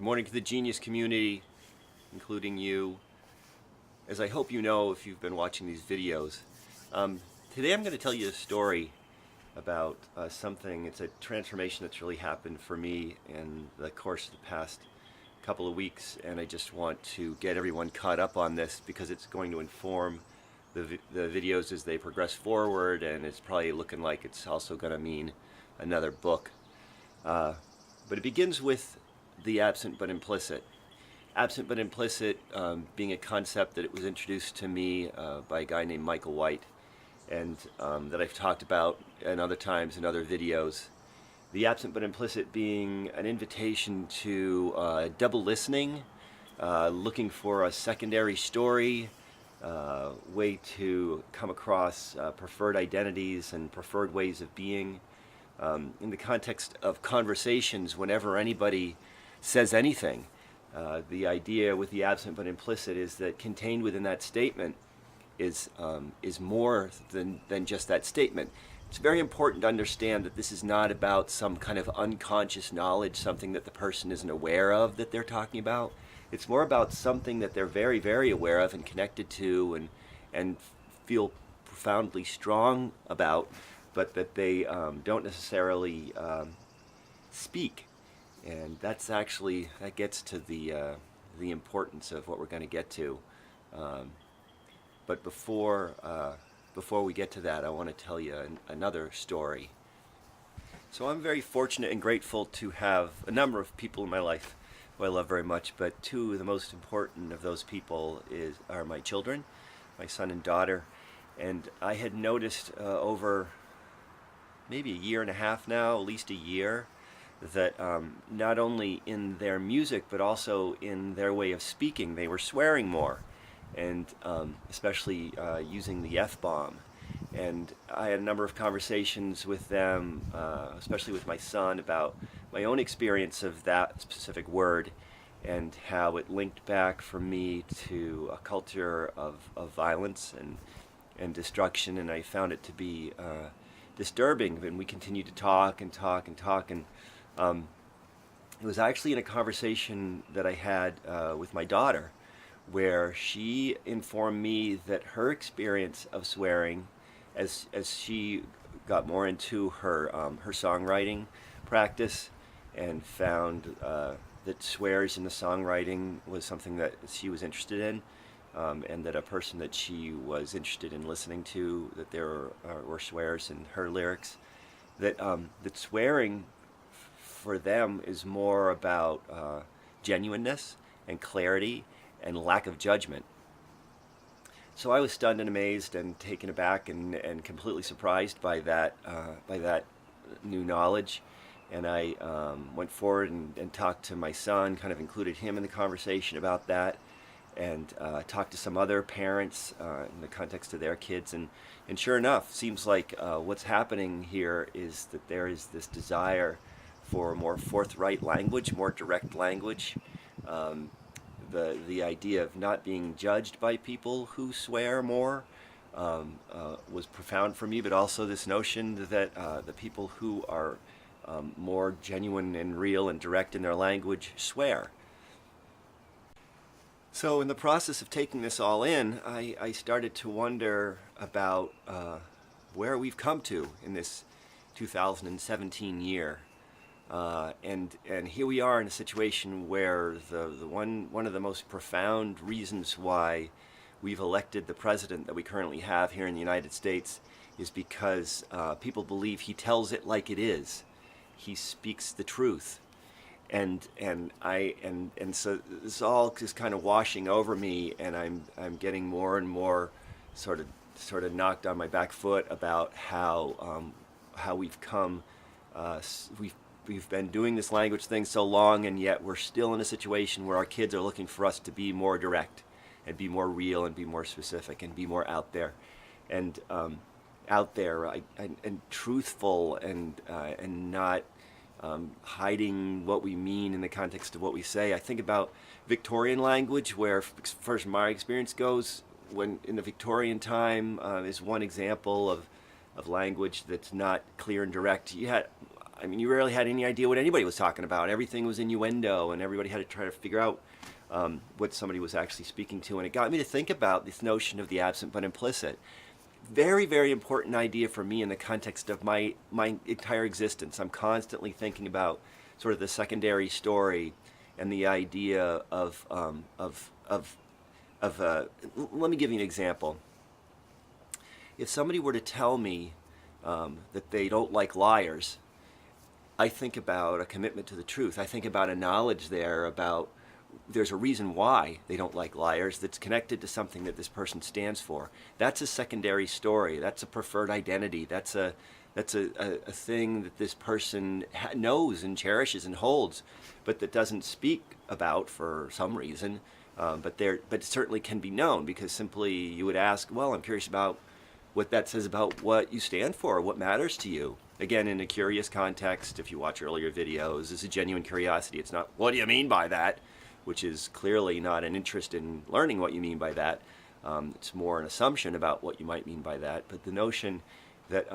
Good morning to the genius community, including you. As I hope you know if you've been watching these videos, today I'm going to tell you a story about something. It's a transformation that's really happened for me in the course of the past couple of weeks, and I just want to get everyone caught up on this because it's going to inform the videos as they progress forward, and it's probably looking like it's also going to mean another book. But it begins with the absent but implicit. Absent but implicit being a concept that it was introduced to me by a guy named Michael White, and that I've talked about in other times in other videos. The absent but implicit being an invitation to double listening, looking for a secondary story, way to come across preferred identities and preferred ways of being. In the context of conversations, whenever anybody says anything, the idea with the absent but implicit is that contained within that statement is more than just that statement. It's very important to understand that this is not about some kind of unconscious knowledge, something that the person isn't aware of that they're talking about. It's more about something that they're very, very aware of and connected to and feel profoundly strong about, but that they don't necessarily speak. And that gets to the importance of what we're going to get to. But before we get to that, I want to tell you another story. So I'm very fortunate and grateful to have a number of people in my life who I love very much, but two of the most important of those people are my children, my son and daughter. And I had noticed over maybe a year and a half now, at least a year, that not only in their music but also in their way of speaking, they were swearing more, and especially using the F-bomb. And I had a number of conversations with them, especially with my son, about my own experience of that specific word and how it linked back for me to a culture of violence and destruction. And I found it to be disturbing, and we continued to talk and talk and talk. And it was actually in a conversation that I had with my daughter, where she informed me that her experience of swearing, as she got more into her songwriting practice, and found that swears in the songwriting was something that she was interested in, and that a person that she was interested in listening to, that there were swears in her lyrics, that swearing for them is more about genuineness and clarity and lack of judgment. So I was stunned and amazed and taken aback and completely surprised by that new knowledge. And I went forward and talked to my son, kind of included him in the conversation about that, and talked to some other parents in the context of their kids. And sure enough, seems like what's happening here is that there is this desire for more forthright language, more direct language. The idea of not being judged by people who swear more was profound for me, but also this notion that the people who are more genuine and real and direct in their language swear. So in the process of taking this all in, I started to wonder about where we've come to in this 2017 year. And here we are in a situation where the one of the most profound reasons why we've elected the president that we currently have here in the United States is because people believe he tells it like it is. He speaks the truth, and so this all is kind of washing over me, and I'm getting more and more sort of knocked on my back foot about how we've come. We've been doing this language thing so long, and yet we're still in a situation where our kids are looking for us to be more direct and be more real and be more specific and be more out there and truthful and not hiding what we mean in the context of what we say. I think about Victorian language, where, as far as my experience goes, when in the Victorian time is one example of language that's not clear and direct. I mean, you rarely had any idea what anybody was talking about. Everything was innuendo, and everybody had to try to figure out what somebody was actually speaking to. And it got me to think about this notion of the absent but implicit. Very, very important idea for me in the context of my entire existence. I'm constantly thinking about sort of the secondary story and the idea of let me give you an example. If somebody were to tell me that they don't like liars, I think about a commitment to the truth. I think about a knowledge there about there's a reason why they don't like liars that's connected to something that this person stands for. That's a secondary story. That's a preferred identity. That's a thing that this person knows and cherishes and holds, but that doesn't speak about for some reason. But it certainly can be known because simply you would ask, well, I'm curious about what that says about what you stand for, what matters to you. Again, in a curious context, if you watch earlier videos, it's a genuine curiosity. It's not, what do you mean by that? Which is clearly not an interest in learning what you mean by that. It's more an assumption about what you might mean by that. But the notion that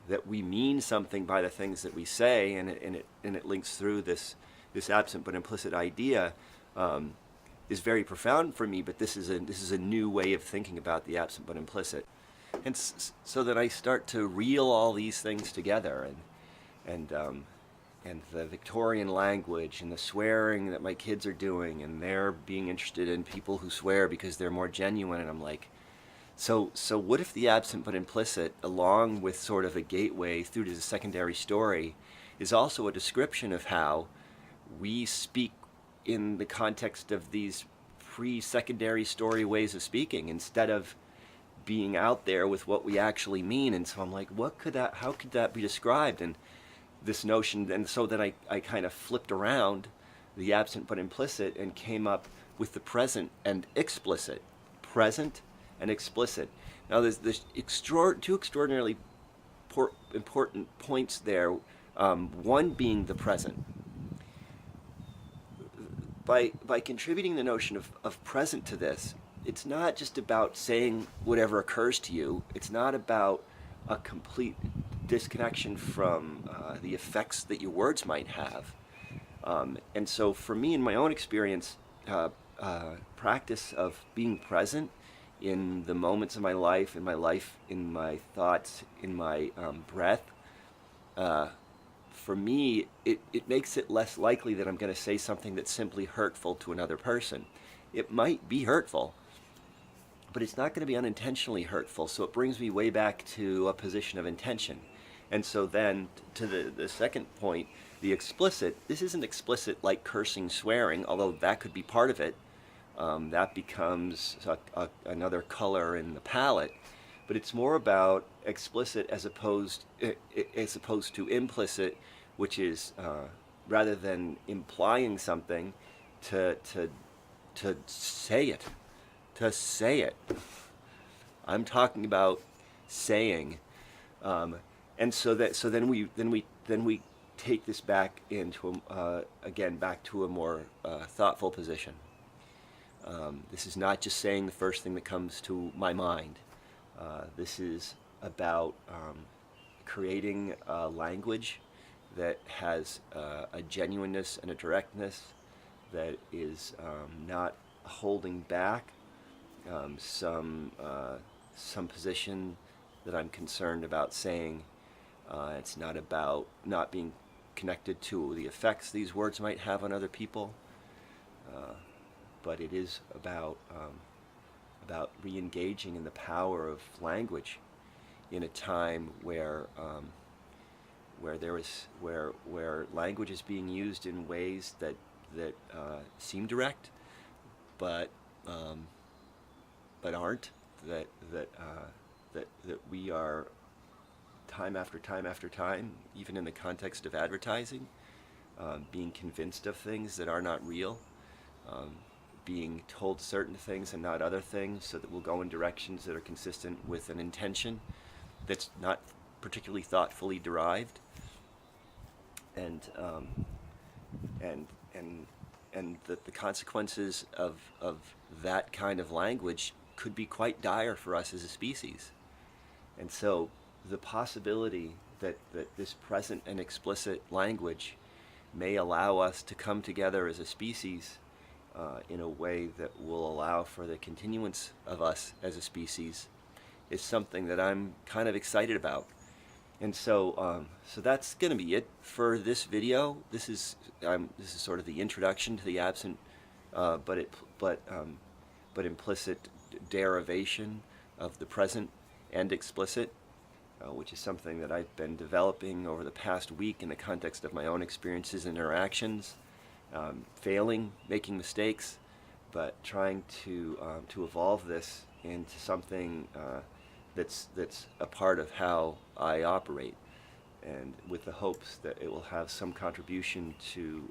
that we mean something by the things that we say, and it links through this absent but implicit idea, is very profound for me. But this is a new way of thinking about the absent but implicit, and so that I start to reel all these things together, and the Victorian language and the swearing that my kids are doing, and they're being interested in people who swear because they're more genuine, and I'm like, so what if the absent but implicit, along with sort of a gateway through to the secondary story, is also a description of how we speak in the context of these pre-secondary story ways of speaking instead of being out there with what we actually mean. And so I'm like, how could that be described? And this notion, and so then I kind of flipped around the absent but implicit and came up with the present and explicit. Present and explicit. Now there's two extraordinarily important points there. One being the present. By contributing the notion of present to this, it's not just about saying whatever occurs to you. It's not about a complete disconnection from the effects that your words might have. And so for me, in my own experience, practice of being present in the moments of my life, in my thoughts, in my breath, for me, it makes it less likely that I'm going to say something that's simply hurtful to another person. It might be hurtful, but it's not going to be unintentionally hurtful. So it brings me way back to a position of intention. And so then to the second point, the explicit, this isn't explicit like cursing, swearing, although that could be part of it. That becomes another color in the palette. But it's more about explicit as opposed to implicit, which is rather than implying something, to say it. To say it. I'm talking about saying. And so then we take this back into back to a more thoughtful position. This is not just saying the first thing that comes to my mind. This is about creating a language that has a genuineness and a directness that is not holding back some position that I'm concerned about saying. It's not about not being connected to the effects these words might have on other people, but it is about re-engaging in the power of language in a time where language is being used in ways that seem direct, but aren't. That we are time after time after time, even in the context of advertising, being convinced of things that are not real, being told certain things and not other things, so that we'll go in directions that are consistent with an intention that's not particularly thoughtfully derived, and that the consequences of that kind of language could be quite dire for us as a species. And so the possibility that this present and explicit language may allow us to come together as a species in a way that will allow for the continuance of us as a species is something that I'm kind of excited about. And so, so that's going to be it for this video. This is sort of the introduction to the absent, but implicit derivation of the present and explicit, which is something that I've been developing over the past week in the context of my own experiences and interactions, failing, making mistakes, but trying to evolve this into something that's a part of how I operate, and with the hopes that it will have some contribution to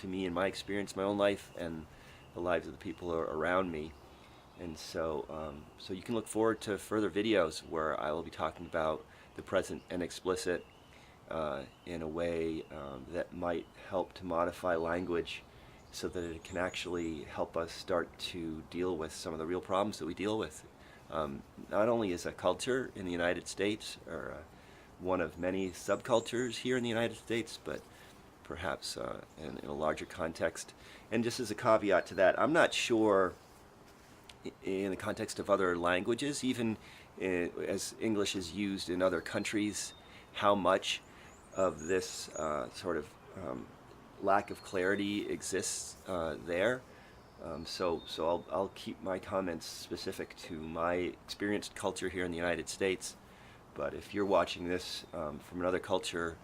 me and my experience, my own life, and the lives of the people around me. And so, so you can look forward to further videos where I will be talking about the present and explicit in a way that might help to modify language so that it can actually help us start to deal with some of the real problems that we deal with. Not only as a culture in the United States, or one of many subcultures here in the United States, but perhaps in a larger context. And just as a caveat to that, I'm not sure in the context of other languages, even as English is used in other countries, how much of this sort of lack of clarity exists there. So I'll keep my comments specific to my experienced culture here in the United States. But if you're watching this from another culture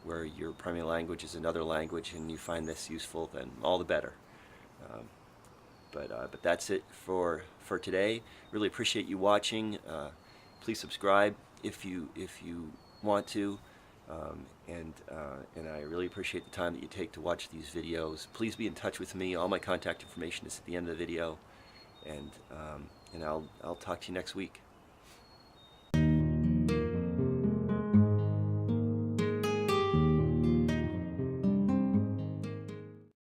where your primary language is another language and you find this useful, then all the better. But that's it for today. Really appreciate you watching. Please subscribe if you want to, and I really appreciate the time that you take to watch these videos. Please be in touch with me. All my contact information is at the end of the video, and I'll talk to you next week.